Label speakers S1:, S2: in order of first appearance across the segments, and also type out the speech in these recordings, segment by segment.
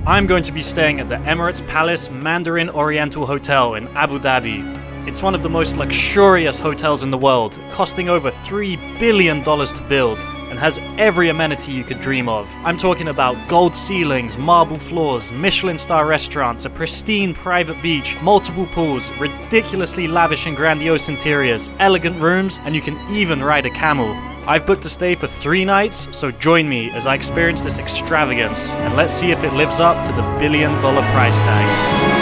S1: I'm going to be staying at the Emirates Palace Mandarin Oriental Hotel in Abu Dhabi. It's one of the most luxurious hotels in the world, costing over $3 billion to build, and has every amenity you could dream of. I'm talking about gold ceilings, marble floors, Michelin star restaurants, a pristine private beach, multiple pools, ridiculously lavish and grandiose interiors, elegant rooms, and you can even ride a camel. I've booked a stay for 3 nights, so join me as I experience this extravagance, and let's see if it lives up to the $1 billion price tag.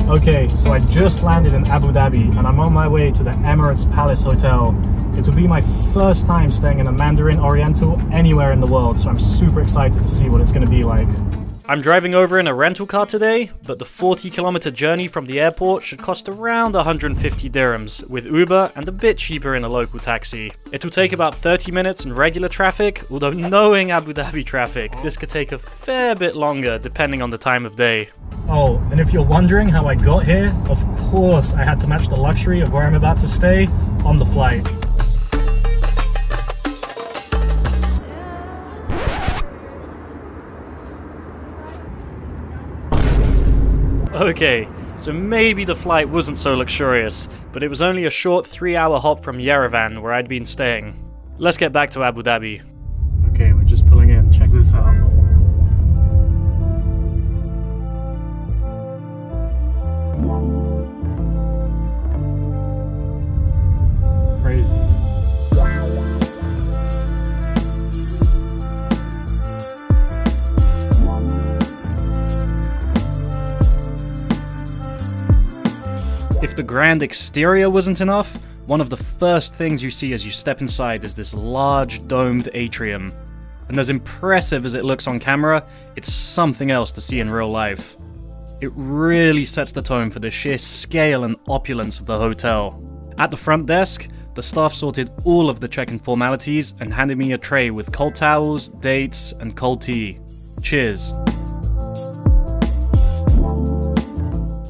S1: Okay, so I just landed in Abu Dhabi and I'm on my way to the Emirates Palace Hotel. It will be my first time staying in a Mandarin Oriental anywhere in the world, so I'm super excited to see what it's going to be like. I'm driving over in a rental car today, but the 40-kilometer journey from the airport should cost around 150 dirhams, with Uber and a bit cheaper in a local taxi. It will take about 30 minutes in regular traffic, although knowing Abu Dhabi traffic, this could take a fair bit longer depending on the time of day. Oh, and if you're wondering how I got here, of course I had to match the luxury of where I'm about to stay on the flight. Okay, so maybe the flight wasn't so luxurious, but it was only a short 3-hour hop from Yerevan where I'd been staying. Let's get back to Abu Dhabi. Okay, we're just pulling in. Check this out. Crazy. If the grand exterior wasn't enough, one of the first things you see as you step inside is this large domed atrium. And as impressive as it looks on camera, it's something else to see in real life. It really sets the tone for the sheer scale and opulence of the hotel. At the front desk, the staff sorted all of the check-in formalities and handed me a tray with cold towels, dates, and cold tea. Cheers.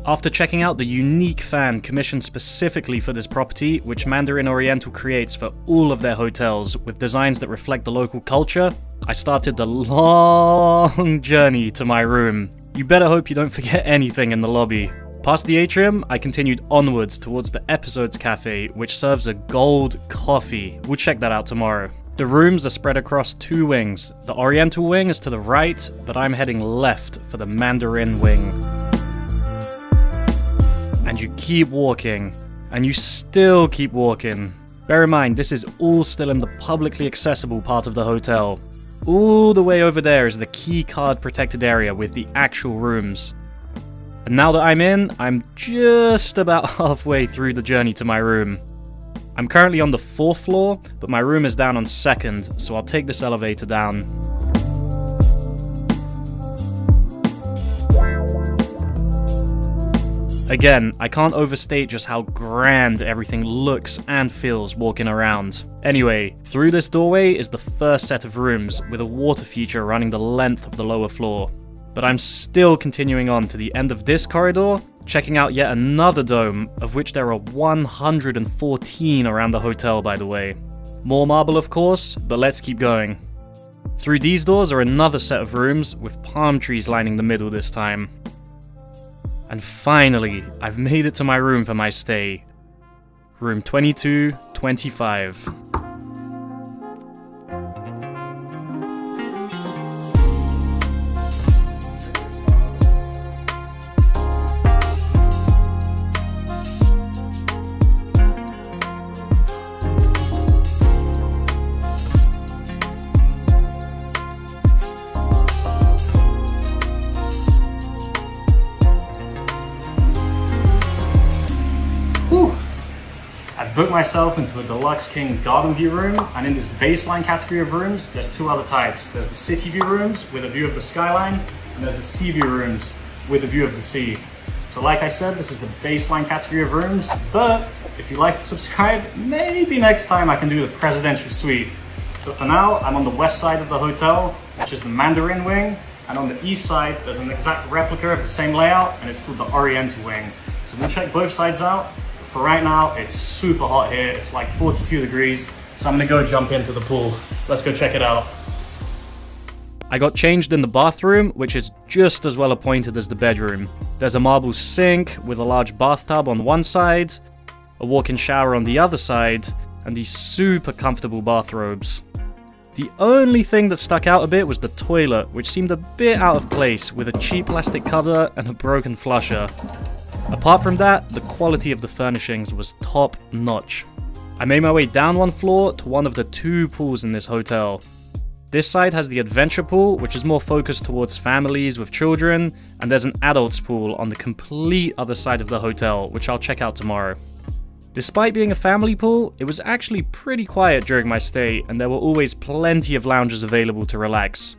S1: After checking out the unique fan commissioned specifically for this property, which Mandarin Oriental creates for all of their hotels with designs that reflect the local culture, I started the long journey to my room. You better hope you don't forget anything in the lobby. Past the atrium, I continued onwards towards the Episodes Cafe, which serves a gold coffee. We'll check that out tomorrow. The rooms are spread across 2 wings. The Oriental wing is to the right, but I'm heading left for the Mandarin wing. And you keep walking, and you still keep walking. Bear in mind, this is all still in the publicly accessible part of the hotel. All the way over there is the key card protected area with the actual rooms. And now that I'm in, I'm just about halfway through the journey to my room. I'm currently on the 4th floor, but my room is down on 2nd, so I'll take this elevator down. Again, I can't overstate just how grand everything looks and feels walking around. Anyway, through this doorway is the first set of rooms with a water feature running the length of the lower floor. But I'm still continuing on to the end of this corridor, checking out yet another dome, of which there are 114 around the hotel, by the way. More marble, of course, but let's keep going. Through these doors are another set of rooms with palm trees lining the middle this time. And finally, I've made it to my room for my stay. Room 2225. I've booked myself into a Deluxe King Garden View room, and in this baseline category of rooms, there's 2 other types. There's the City View rooms with a view of the skyline, and there's the Sea View rooms with a view of the sea. So like I said, this is the baseline category of rooms, but if you like and subscribe, maybe next time I can do the presidential suite. But for now, I'm on the west side of the hotel, which is the Mandarin wing, and on the east side, there's an exact replica of the same layout, and it's called the Oriental wing. So we'll check both sides out. For right now, it's super hot here. It's like 42 degrees, so I'm gonna go jump into the pool. Let's go check it out. I got changed in the bathroom, which is just as well appointed as the bedroom. There's a marble sink with a large bathtub on one side, a walk-in shower on the other side, and these super comfortable bathrobes. The only thing that stuck out a bit was the toilet, which seemed a bit out of place with a cheap plastic cover and a broken flusher. Apart from that, the quality of the furnishings was top notch. I made my way down one floor to one of the 2 pools in this hotel. This side has the adventure pool, which is more focused towards families with children, and there's an adults pool on the complete other side of the hotel, which I'll check out tomorrow. Despite being a family pool, it was actually pretty quiet during my stay, and there were always plenty of lounges available to relax.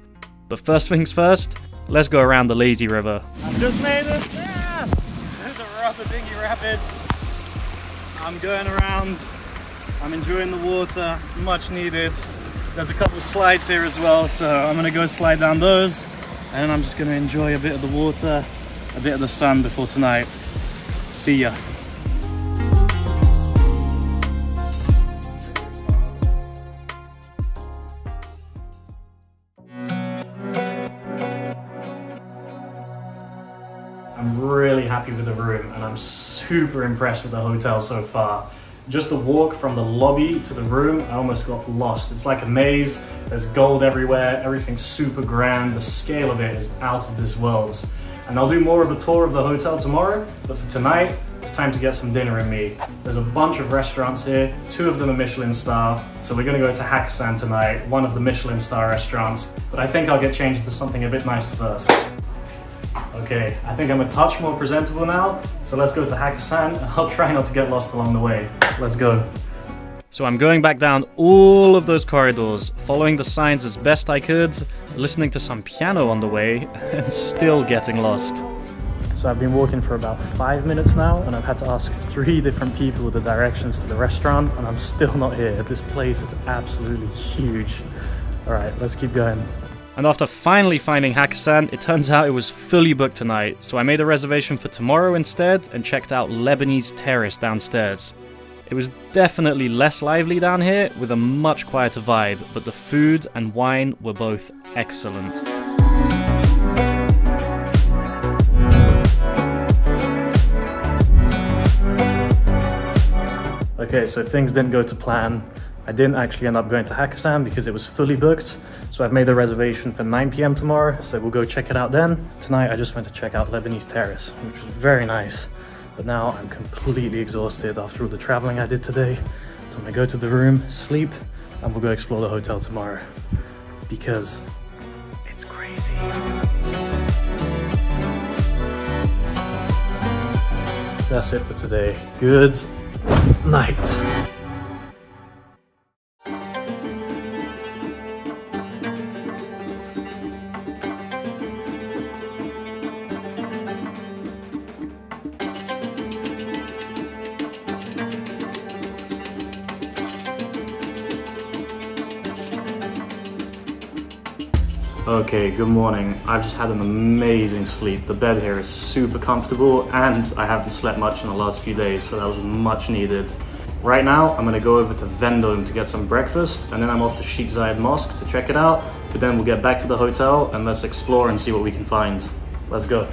S1: But first things first, let's go around the lazy river. I've just made it! Yeah! There's a rather dingy rapids. I'm going around, I'm enjoying the water, it's much needed. There's a couple of slides here as well, so I'm gonna go slide down those, and I'm just gonna enjoy a bit of the water, a bit of the sun before tonight. See ya. I'm really happy with the room, and I'm super impressed with the hotel so far. Just the walk from the lobby to the room, I almost got lost. It's like a maze, there's gold everywhere, everything's super grand, the scale of it is out of this world. And I'll do more of a tour of the hotel tomorrow, but for tonight, it's time to get some dinner in me. There's a bunch of restaurants here, 2 of them are Michelin star, so we're gonna go to Hakkasan tonight, one of the Michelin star restaurants, but I think I'll get changed into something a bit nicer first. Okay, I think I'm a touch more presentable now, so let's go to Hakkasan, and I'll try not to get lost along the way. Let's go. So I'm going back down all of those corridors, following the signs as best I could, listening to some piano on the way, and still getting lost. So I've been walking for about 5 minutes now, and I've had to ask 3 different people the directions to the restaurant, and I'm still not here. This place is absolutely huge. All right, let's keep going. And after finally finding Hakkasan, it turns out it was fully booked tonight, so I made a reservation for tomorrow instead and checked out Lebanese Terrace downstairs. It was definitely less lively down here, with a much quieter vibe, but the food and wine were both excellent. Okay, so things didn't go to plan. I didn't actually end up going to Hakkasan because it was fully booked. So I've made a reservation for 9 PM tomorrow, so we'll go check it out then. Tonight I just went to check out Lebanese Terrace, which was very nice. But now I'm completely exhausted after all the traveling I did today. So I'm gonna go to the room, sleep, and we'll go explore the hotel tomorrow. Because it's crazy. That's it for today. Good night. Okay, good morning. I've just had an amazing sleep. The bed here is super comfortable and I haven't slept much in the last few days, so that was much needed. Right now, I'm gonna go over to Vendôme to get some breakfast, and then I'm off to Sheikh Zayed Mosque to check it out, but then we'll get back to the hotel and let's explore and see what we can find. Let's go.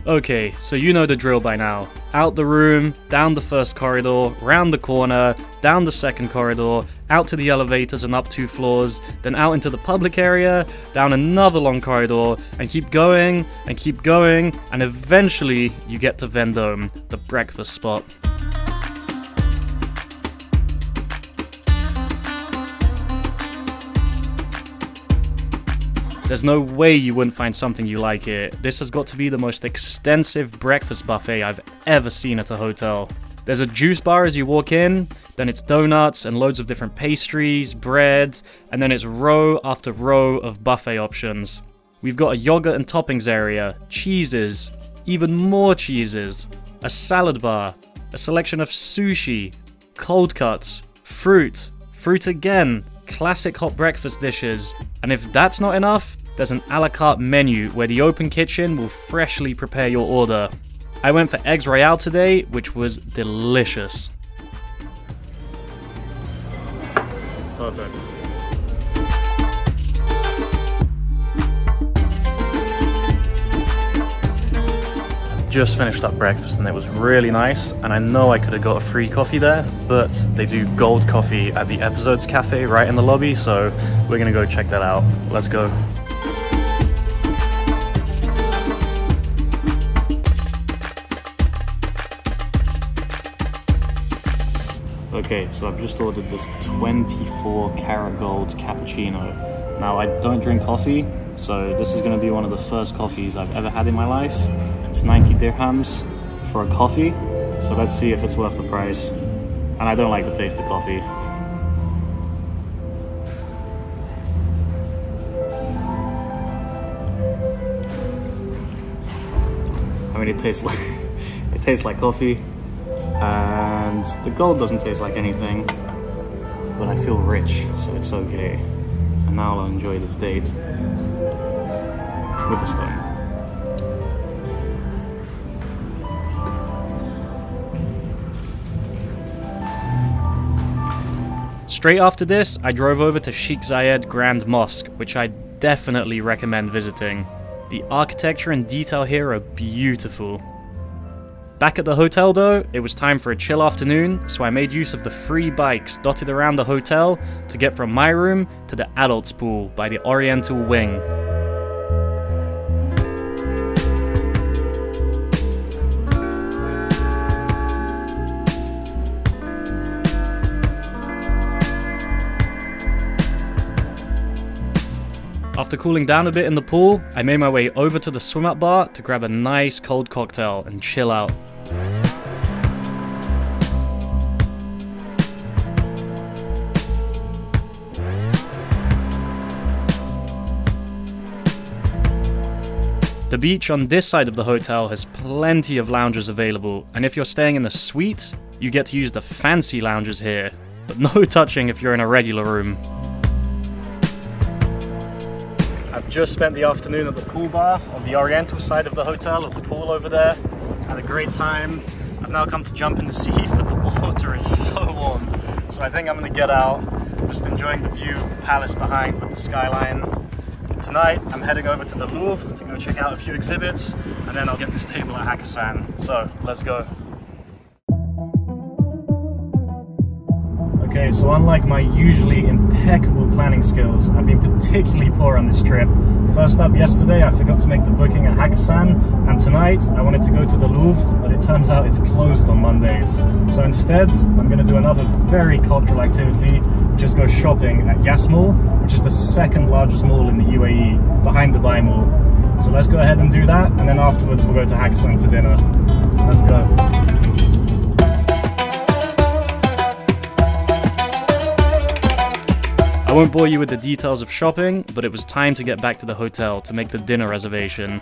S1: Okay, so you know the drill by now. Out the room, down the first corridor, round the corner, down the second corridor, out to the elevators and up 2 floors, then out into the public area, down another long corridor, and keep going, and eventually you get to Vendôme, the breakfast spot. There's no way you wouldn't find something you like here. This has got to be the most extensive breakfast buffet I've ever seen at a hotel. There's a juice bar as you walk in, then it's donuts and loads of different pastries, bread, and then it's row after row of buffet options. We've got a yogurt and toppings area, cheeses, even more cheeses, a salad bar, a selection of sushi, cold cuts, fruit again, classic hot breakfast dishes, and if that's not enough, there's an a la carte menu where the open kitchen will freshly prepare your order. I went for eggs royale today, which was delicious. Perfect. Just finished up breakfast and it was really nice, and I know I could have got a free coffee there, but they do gold coffee at the Episodes Cafe right in the lobby, so we're gonna go check that out. Let's go. Okay, so I've just ordered this 24 karat gold cappuccino. Now I don't drink coffee, so this is going to be one of the first coffees I've ever had in my life. It's 90 dirhams for a coffee, so let's see if it's worth the price. And I don't like the taste of coffee. I mean, it tastes like coffee, and the gold doesn't taste like anything, but I feel rich, so it's okay. And now I'll enjoy this date with a stone. Straight after this, I drove over to Sheikh Zayed Grand Mosque, which I definitely recommend visiting. The architecture and detail here are beautiful. Back at the hotel though, it was time for a chill afternoon, so I made use of the free bikes dotted around the hotel to get from my room to the adults pool by the Oriental wing. After cooling down a bit in the pool, I made my way over to the swim-up bar to grab a nice cold cocktail and chill out. The beach on this side of the hotel has plenty of lounges available, and if you're staying in the suite, you get to use the fancy lounges here, but no touching if you're in a regular room. I've just spent the afternoon at the pool bar on the Oriental side of the hotel, at the pool over there. Had a great time. I've now come to jump in the sea, but the water is so warm. So I think I'm gonna get out, just enjoying the view of the palace behind with the skyline. Tonight, I'm heading over to the Louvre to go check out a few exhibits, and then I'll get this table at Hakkasan. So, let's go. Okay, so unlike my usually impeccable planning skills, I've been particularly poor on this trip. First up yesterday, I forgot to make the booking at Hakkasan, and tonight I wanted to go to the Louvre, but it turns out it's closed on Mondays. So instead, I'm going to do another very cultural activity, which is go shopping at Yas Mall, which is the second largest mall in the UAE, behind Dubai Mall. So let's go ahead and do that, and then afterwards we'll go to Hakkasan for dinner. Let's go. I won't bore you with the details of shopping, but it was time to get back to the hotel to make the dinner reservation.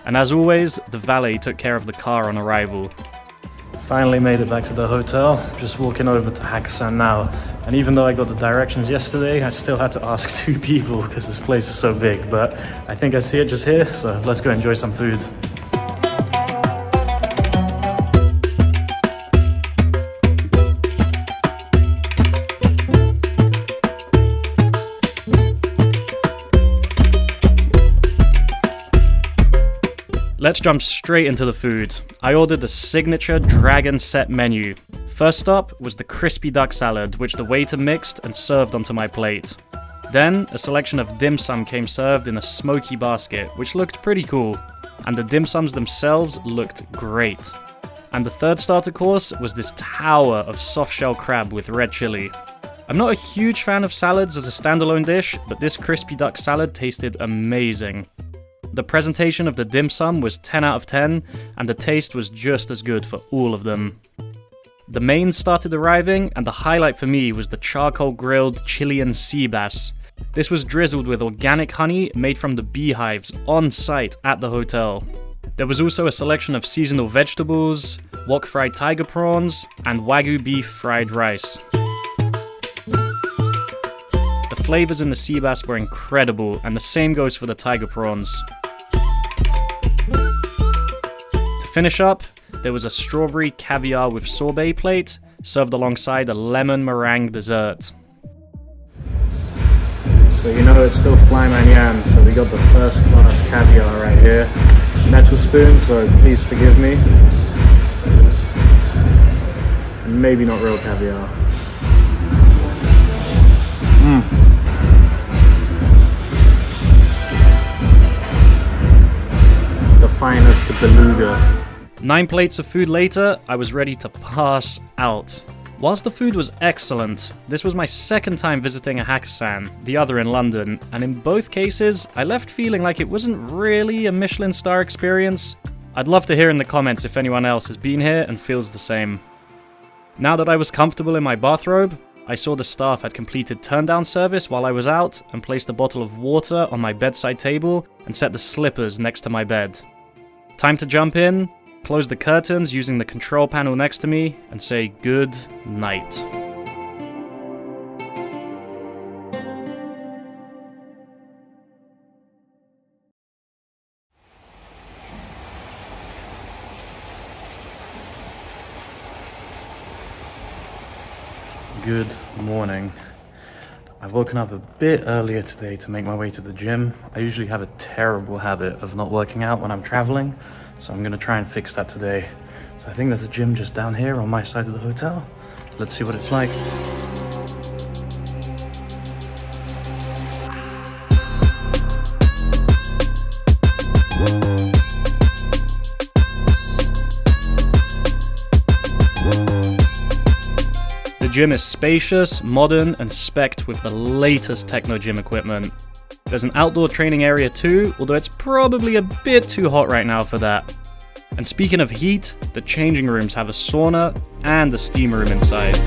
S1: And as always, the valet took care of the car on arrival. Finally made it back to the hotel, just walking over to Hakkasan now. And even though I got the directions yesterday, I still had to ask 2 people because this place is so big, but I think I see it just here, so let's go enjoy some food. Let's jump straight into the food. I ordered the signature dragon set menu. First up was the crispy duck salad, which the waiter mixed and served onto my plate. Then, a selection of dim sum came served in a smoky basket, which looked pretty cool. And the dim sums themselves looked great. And the third starter course was this tower of soft shell crab with red chili. I'm not a huge fan of salads as a standalone dish, but this crispy duck salad tasted amazing. The presentation of the dim sum was 10 out of 10, and the taste was just as good for all of them. The mains started arriving, and the highlight for me was the charcoal grilled Chilean sea bass. This was drizzled with organic honey made from the beehives on site at the hotel. There was also a selection of seasonal vegetables, wok fried tiger prawns, and wagyu beef fried rice. The flavors in the sea bass were incredible, and the same goes for the tiger prawns. To finish up, there was a strawberry caviar with sorbet plate, served alongside a lemon meringue dessert. So you know it's still fly man yam, so we got the first class caviar right here. Metal spoon, so please forgive me. And maybe not real caviar. The finest beluga. 9 plates of food later, I was ready to pass out. Whilst the food was excellent, this was my second time visiting a Hakkasan, the other in London, and in both cases, I left feeling like it wasn't really a Michelin star experience. I'd love to hear in the comments if anyone else has been here and feels the same. Now that I was comfortable in my bathrobe, I saw the staff had completed turn-down service while I was out and placed a bottle of water on my bedside table and set the slippers next to my bed. Time to jump in, close the curtains using the control panel next to me, and say good night. Good morning. I've woken up a bit earlier today to make my way to the gym. I usually have a terrible habit of not working out when I'm traveling, so I'm gonna try and fix that today. So I think there's a gym just down here on my side of the hotel. Let's see what it's like. The gym is spacious, modern, and spec'd with the latest techno gym equipment. There's an outdoor training area too, although it's probably a bit too hot right now for that. And speaking of heat, the changing rooms have a sauna and a steam room inside.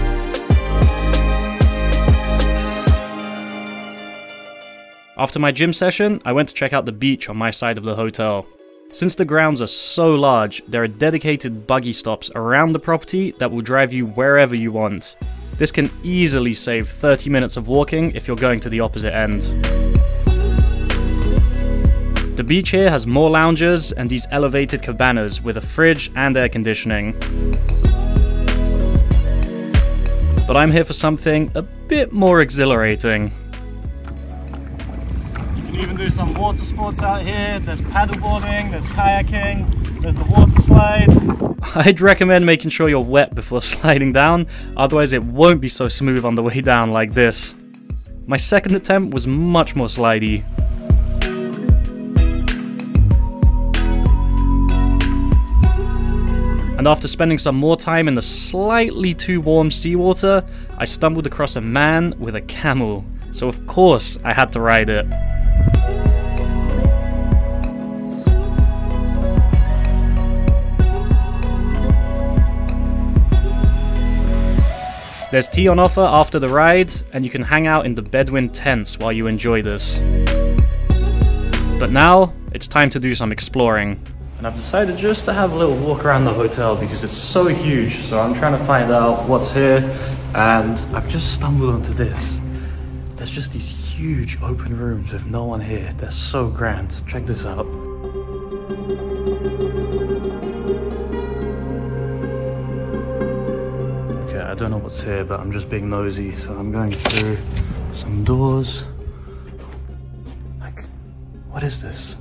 S1: After my gym session, I went to check out the beach on my side of the hotel. Since the grounds are so large, there are dedicated buggy stops around the property that will drive you wherever you want. This can easily save 30 minutes of walking if you're going to the opposite end. The beach here has more lounges and these elevated cabanas with a fridge and air conditioning. But I'm here for something a bit more exhilarating. You can even do some water sports out here. There's paddleboarding, there's kayaking, there's the water slide. I'd recommend making sure you're wet before sliding down, otherwise it won't be so smooth on the way down like this. My second attempt was much more slidey. And after spending some more time in the slightly too warm seawater, I stumbled across a man with a camel, so of course I had to ride it. There's tea on offer after the ride, and you can hang out in the Bedouin tents while you enjoy this. But now, it's time to do some exploring. And I've decided just to have a little walk around the hotel because it's so huge, so I'm trying to find out what's here, and I've just stumbled onto this. There's just these huge open rooms with no one here. They're so grand. Check this out. I don't know what's here, but I'm just being nosy, so I'm going through some doors. Like, what is this?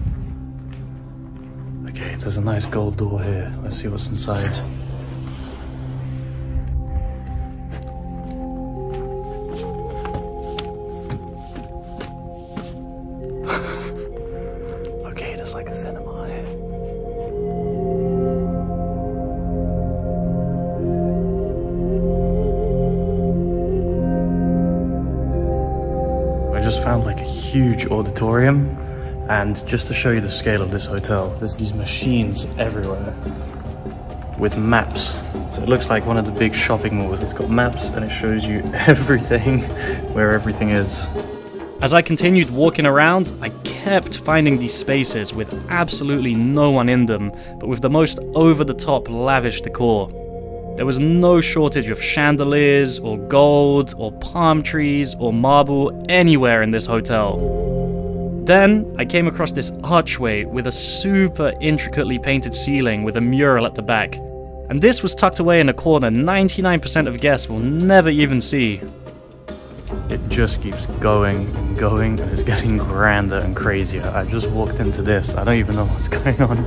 S1: Okay, there's a nice gold door here. Let's see what's inside. Okay, there's like a cinema here. I just found like a huge auditorium, and just to show you the scale of this hotel, there's these machines everywhere with maps. So it looks like one of the big shopping malls. It's got maps and it shows you everything, where everything is. As I continued walking around, I kept kept finding these spaces with absolutely no one in them, but with the most over-the-top lavish decor. There was no shortage of chandeliers, or gold, or palm trees, or marble anywhere in this hotel. Then, I came across this archway with a super intricately painted ceiling with a mural at the back. And this was tucked away in a corner 99% of guests will never even see. It just keeps going and going, and it's getting grander and crazier. I just walked into this, I don't even know what's going on.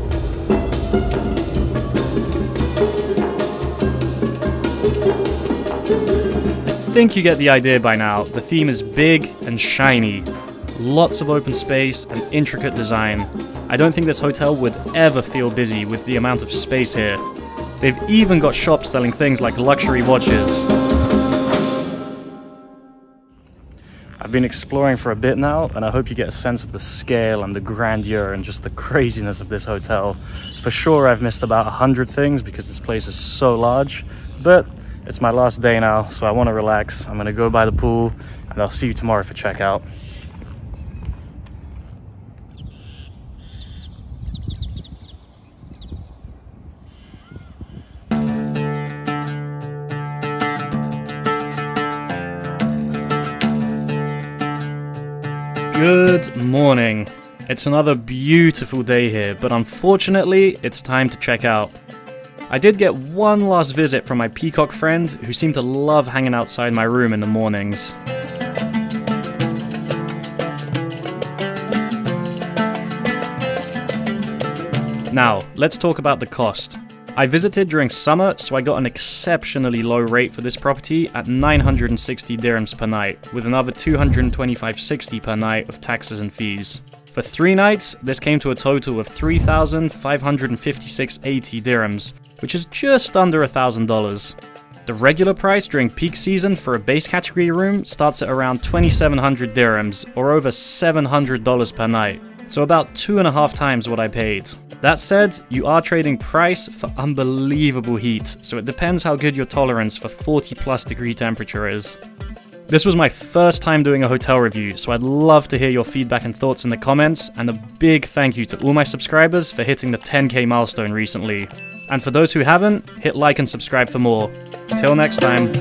S1: I think you get the idea by now. The theme is big and shiny. Lots of open space and intricate design. I don't think this hotel would ever feel busy with the amount of space here. They've even got shops selling things like luxury watches. I've been exploring for a bit now, and I hope you get a sense of the scale and the grandeur and just the craziness of this hotel. For sure I've missed about 100 things because this place is so large, but it's my last day now, so I want to relax. I'm gonna go by the pool, and I'll see you tomorrow for checkout. Good morning. It's another beautiful day here, but unfortunately, it's time to check out. I did get one last visit from my peacock friend, who seemed to love hanging outside my room in the mornings. Now, let's talk about the cost. I visited during summer, so I got an exceptionally low rate for this property at 960 dirhams per night, with another 225.60 per night of taxes and fees. For 3 nights, this came to a total of 3,556.80 dirhams, which is just under $1,000. The regular price during peak season for a base category room starts at around 2,700 dirhams, or over $700 per night, so about 2.5 times what I paid. That said, you are trading price for unbelievable heat, so it depends how good your tolerance for 40+ degree temperature is. This was my first time doing a hotel review, so I'd love to hear your feedback and thoughts in the comments, and a big thank you to all my subscribers for hitting the 10k milestone recently. And for those who haven't, hit like and subscribe for more. Till next time.